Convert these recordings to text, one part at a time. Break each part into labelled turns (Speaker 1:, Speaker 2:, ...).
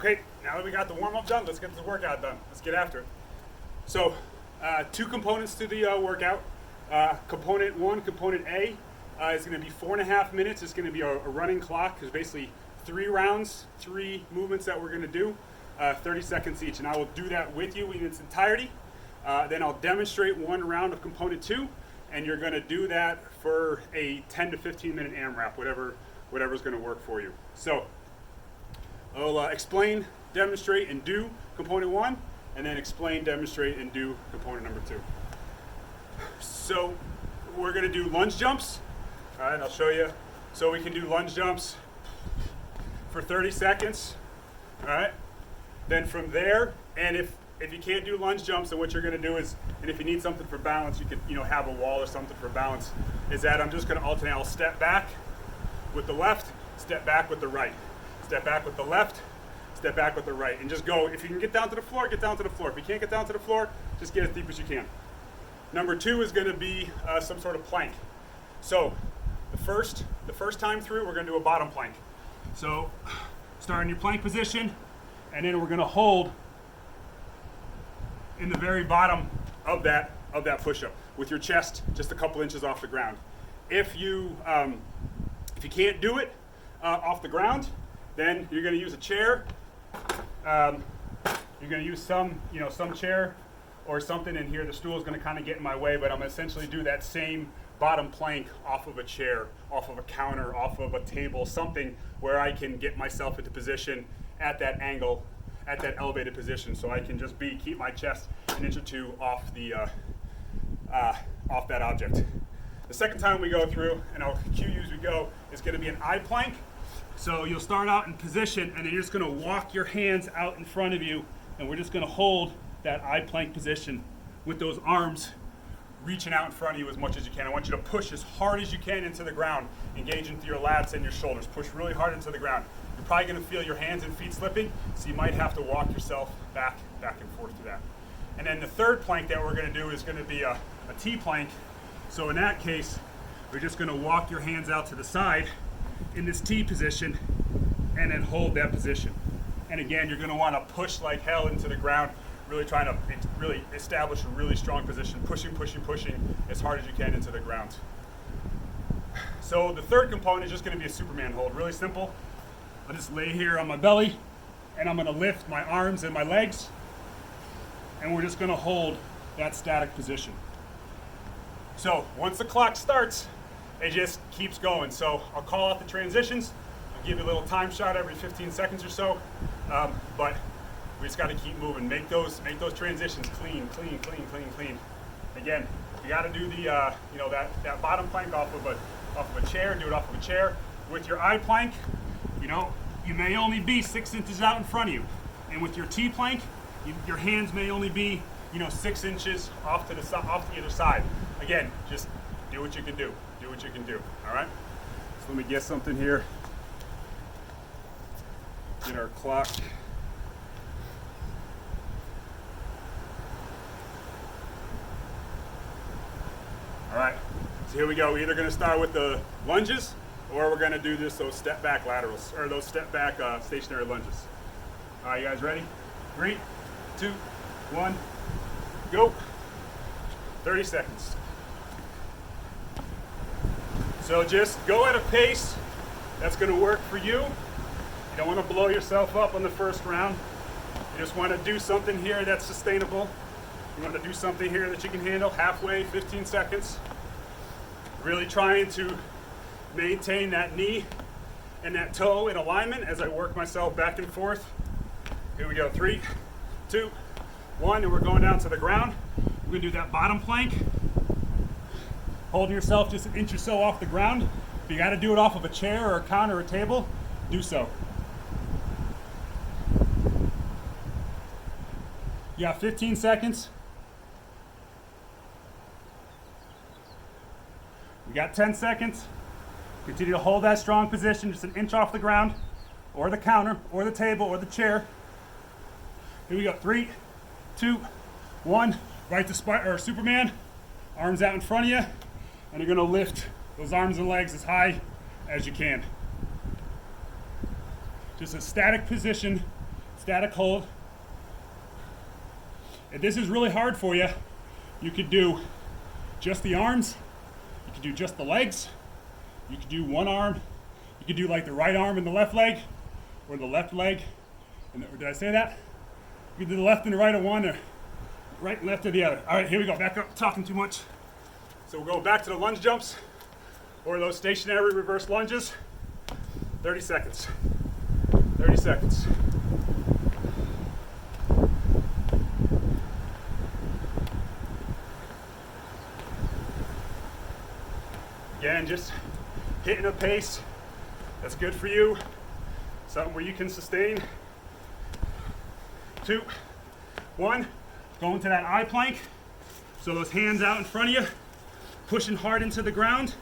Speaker 1: Okay, now that we got the warm-up done, let's get the workout done. Let's get after it. So, two components to the workout. Component one, component A, is going to be 4.5 minutes. It's going to be a running clock. There's basically 3 rounds, 3 movements that we're going to do, 30 seconds each. And I will do that with you in its entirety. Then I'll demonstrate 1 round of component 2, and you're going to do that for a 10 to 15 minute AMRAP, whatever's going to work for you. So I'll explain, demonstrate, and do component 1, and then explain, demonstrate, and do component number 2. So we're going to do lunge jumps. All right, I'll show you. So we can do lunge jumps for 30 seconds. All right. Then from there, and if you can't do lunge jumps, then what you're going to do is, and if you need something for balance, you could have a wall or something for balance, is that I'm just going to alternate. I'll step back with the left, step back with the right. Step back with the left, step back with the right, and just go. If you can get down to the floor, get down to the floor. If you can't get down to the floor, just get as deep as you can. Number 2 is going to be some sort of plank. So the first time through, we're going to do a bottom plank. So start in your plank position, and then we're going to hold in the very bottom of that push-up with your chest just a couple inches off the ground. If you can't do it off the ground, then you're going to use a chair. You're going to use some chair or something in here. The stool is going to kind of get in my way, but I'm going to essentially do that same bottom plank off of a chair, off of a counter, off of a table, something where I can get myself into position at that angle, at that elevated position, so I can just keep my chest an inch or 2 off off that object. The second time we go through, and I'll cue you as we go, is going to be an I plank. So you'll start out in position, and then you're just going to walk your hands out in front of you, and we're just going to hold that I plank position with those arms reaching out in front of you as much as you can. I want you to push as hard as you can into the ground, engage into your lats and your shoulders. Push really hard into the ground. You're probably going to feel your hands and feet slipping, so you might have to walk yourself back and forth through that. And then the third plank that we're going to do is going to be a T plank. So in that case, we're just going to walk your hands out to the side in this T position and then hold that position. And again, you're going to want to push like hell into the ground, really trying to establish a really strong position, pushing as hard as you can into the ground. So the third component is just going to be a Superman hold, really simple. I'll just lay here on my belly, and I'm going to lift my arms and my legs, and we're just going to hold that static position. So once the clock starts, it just keeps going. So I'll call out the transitions. I'll give you a little time shot every 15 seconds or so, but we just got to keep moving. Make those transitions clean. Again, you got to do the that bottom plank off of a chair. Do it off of a chair. With your I plank, you may only be 6 inches out in front of you, and with your T plank, your hands may only be 6 inches off to the either side. Again, just do what you can do. Do what you can do. All right. So let me get something here. Get our clock. All right, so here we go. We're either going to start with the lunges, or we're going to do those step back laterals, or those step back stationary lunges. All right, you guys ready? 3, 2, 1, go. 30 seconds. So just go at a pace that's going to work for you. You don't want to blow yourself up on the first round. You just want to do something here that's sustainable. You want to do something here that you can handle halfway, 15 seconds. Really trying to maintain that knee and that toe in alignment as I work myself back and forth. Here we go, 3, 2, 1, and we're going down to the ground. We're gonna do that bottom plank. Holding yourself just an inch or so off the ground. If you gotta do it off of a chair or a counter or a table, do so. You got 15 seconds. We got 10 seconds. Continue to hold that strong position, just an inch off the ground, or the counter, or the table, or the chair. Here we go, 3, 2, 1. Right to Superman. Arms out in front of you, and you're gonna lift those arms and legs as high as you can. Just a static position, static hold. If this is really hard for you, you could do just the arms, you could do just the legs, you could do one arm, you could do like the right arm and the left leg, or the left leg, and did I say that? You could do the left and the right of one, or right and left of the other. All right, here we go, back up, talking too much. So we'll go back to the lunge jumps, or those stationary reverse lunges. 30 seconds, 30 seconds. Again, just hitting a pace that's good for you, something where you can sustain. 2, 1, go into that I plank. So those hands out in front of you, pushing hard into the ground.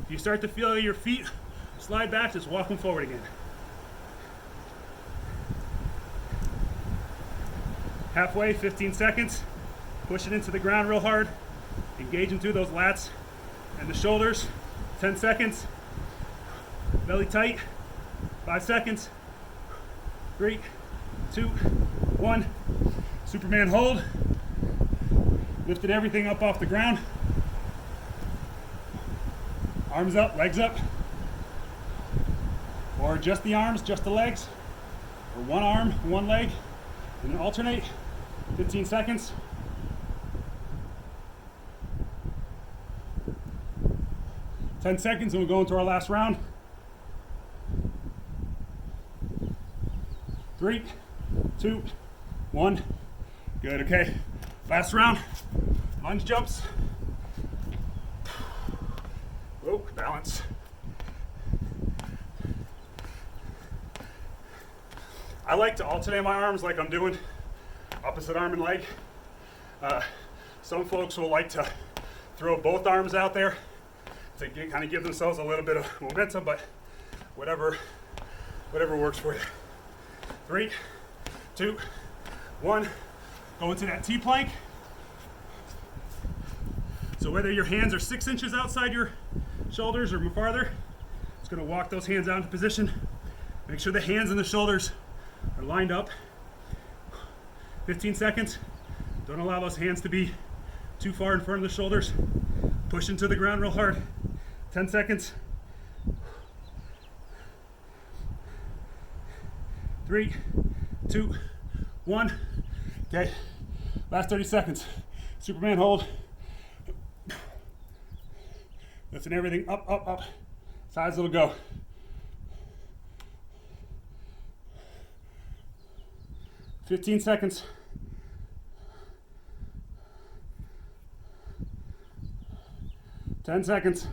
Speaker 1: If you start to feel your feet slide back, just walk them forward again. Halfway, 15 seconds, pushing into the ground real hard. Engaging through those lats and the shoulders. 10 seconds. Belly tight. 5 seconds. 3, 2, 1. Superman hold. Lifted everything up off the ground. Arms up, legs up. Or just the arms, just the legs. Or one arm, one leg. And then alternate. 15 seconds. 10 seconds and we'll go into our last round. 3, 2, 1. Good, okay. Last round, lunge jumps. Whoa, balance. I like to alternate my arms like I'm doing opposite arm and leg. Some folks will like to throw both arms out there to kind of give themselves a little bit of momentum, but whatever works for you. 3, 2, 1. Go into that T-plank. So whether your hands are 6 inches outside your shoulders or farther, it's going to walk those hands out into position. Make sure the hands and the shoulders are lined up. 15 seconds. Don't allow those hands to be too far in front of the shoulders. Push into the ground real hard. 10 seconds. 3, 2, 1. Okay, last 30 seconds. Superman hold. Lifting everything up, up, up. Sides it'll go. $15 seconds. 10 seconds.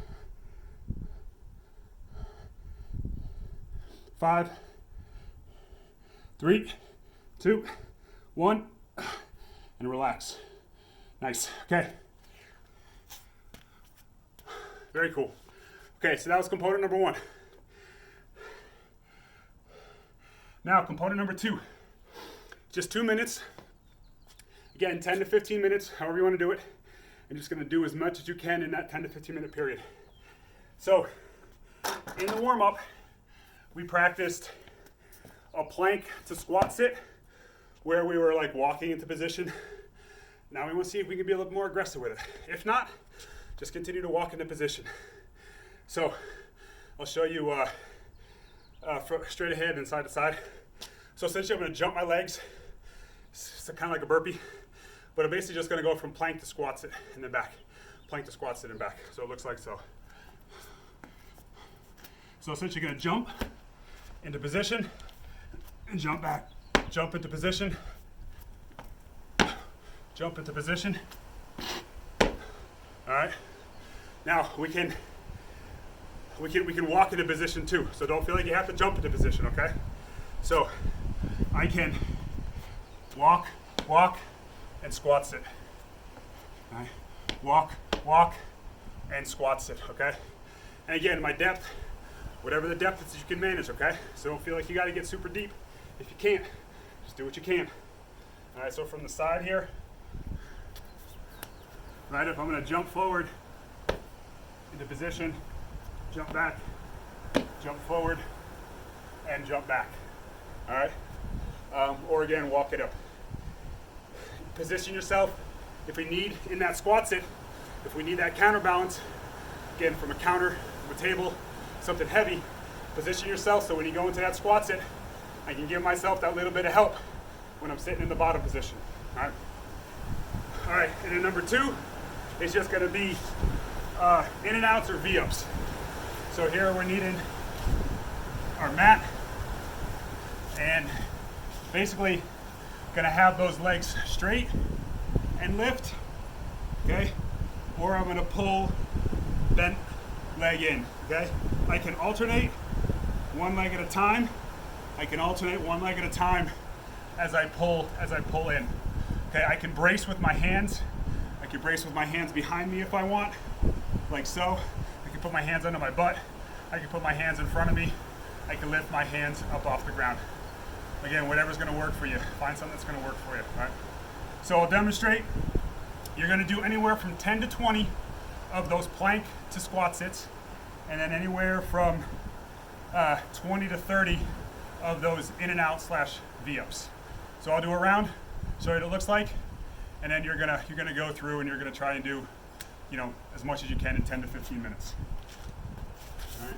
Speaker 1: 5, 3, 2, 1, and relax. Nice, okay. Very cool. Okay, so that was component number 1. Now, component number 2. Just 2 minutes. Again, 10 to 15 minutes, however you want to do it. And just gonna do as much as you can in that 10 to 15 minute period. So, in the warm-up, we practiced a plank to squat sit, where we were like walking into position. Now we want to see if we can be a little more aggressive with it. If not, just continue to walk into position. So I'll show you straight ahead and side to side. So essentially I'm going to jump my legs. It's kind of like a burpee, but I'm basically just going to go from plank to squat sit and then back. Plank to squat sit and back. So it looks like so. So essentially going to jump into position and jump back. Jump into position. Jump into position. All right. Now we can walk into position too. So don't feel like you have to jump into position, okay? So I can walk, and squat sit. All right. Walk, and squat sit, okay? And again, my depth, whatever the depth is that you can manage, okay? So don't feel like you gotta get super deep. If you can't, just do what you can. All right, so from the side here, right, if I'm gonna jump forward into position, jump back, jump forward, and jump back. All right? Or again, walk it up. Position yourself if we need in that squat sit, if we need that counterbalance, again from a counter, from a table, something heavy, position yourself so when you go into that squat sit, I can give myself that little bit of help when I'm sitting in the bottom position. All right? All right, and then number 2 is just gonna be in and outs or V-ups. So here we're needing our mat and basically gonna have those legs straight and lift, okay? Or I'm gonna pull bent leg in, okay? I can alternate one leg at a time. I can alternate one leg at a time as I pull in. Okay, I can brace with my hands. I can brace with my hands behind me if I want, like so. I can put my hands under my butt. I can put my hands in front of me. I can lift my hands up off the ground. Again, whatever's gonna work for you. Find something that's gonna work for you, all right? So I'll demonstrate. You're gonna do anywhere from 10 to 20 of those plank to squat sits, and then anywhere from 20 to 30 of those in and out / V-ups. So I'll do a round, show you what it looks like, and then you're gonna go through and you're gonna try and do, you know, as much as you can in 10 to 15 minutes. All right.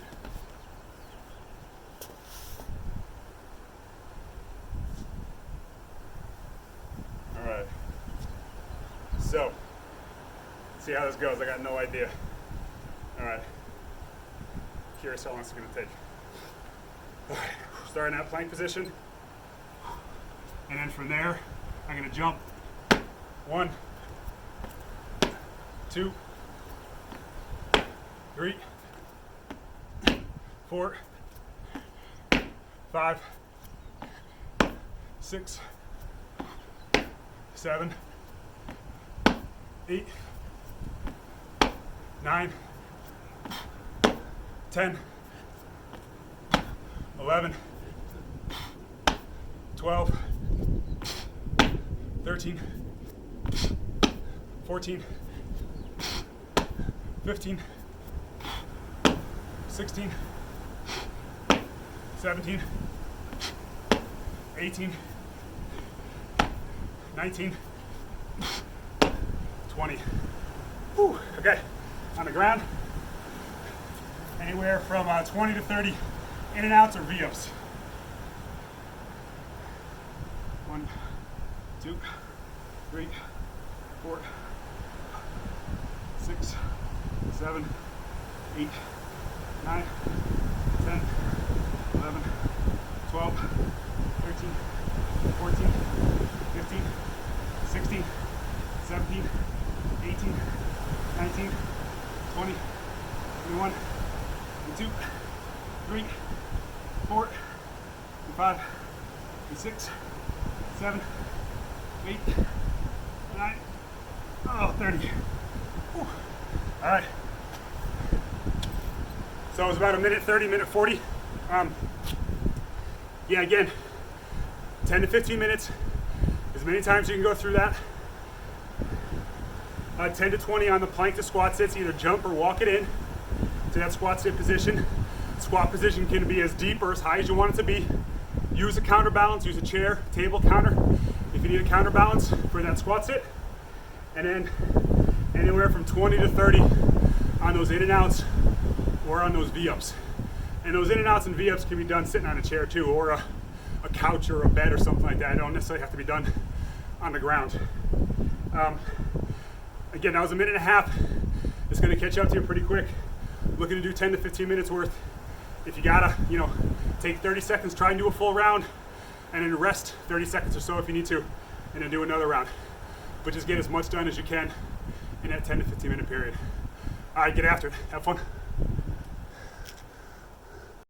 Speaker 1: All right. So, let's see how this goes. I got no idea. All right. Curious how long it's gonna take. All right. Start in that plank position, and then from there, I'm gonna jump 1, 2, 3, 4, 5, 6, 7, 8, 9, 10, 11, 12, 13, 14, 15, 16, 17, 18, 19, 20. Whew. Okay, on the ground, anywhere from 20 to 30 in and outs or V-ups. 1, 2, 3, 4, 6, 7, 8, 9, 10, 11, 12, 13, 14, 15, 16, 17, 18, 19, 20, 21, 22, 3, 4, 5, 6, 7, 8, 9, 30. Whew. All right. So it was about a minute 30, minute 40. Yeah, again, 10 to 15 minutes, as many times you can go through that. 10 to 20 on the plank to squat sits, either jump or walk it in to that squat sit position. Squat position can be as deep or as high as you want it to be. Use a counterbalance, use a chair, table, counter, if you need a counterbalance for that squat sit. And then anywhere from 20 to 30 on those in and outs or on those V-ups. And those in and outs and V-ups can be done sitting on a chair too, or a couch or a bed or something like that. They don't necessarily have to be done on the ground. Again, that was a minute and a half. It's gonna catch up to you pretty quick. Looking to do 10 to 15 minutes worth. If you gotta, take 30 seconds, try and do a full round, and then rest 30 seconds or so if you need to, and then do another round. But just get as much done as you can in that 10 to 15 minute period. All right, get after it. Have fun.